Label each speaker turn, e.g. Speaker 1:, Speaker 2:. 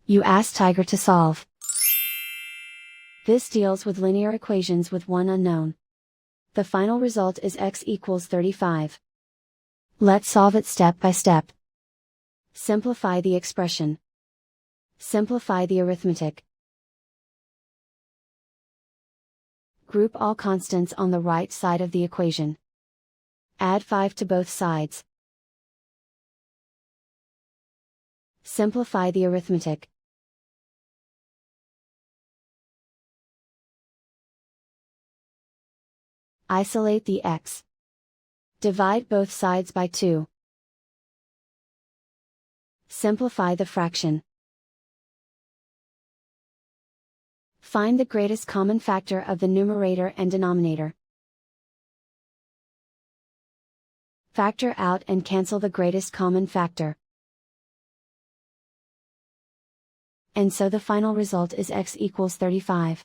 Speaker 1: You ask Tiger to solve. This deals with linear equations with one unknown. The final result is x equals 35. Let's solve it step by step. Simplify the expression. Simplify the arithmetic. Group all constants on the right side of the equation. Add 5 to both sides. Simplify the arithmetic. Isolate the x. Divide both sides by 2. Simplify the fraction. Find the greatest common factor of the numerator and denominator. Factor out and cancel the greatest common factor. And so the final result is x equals 35.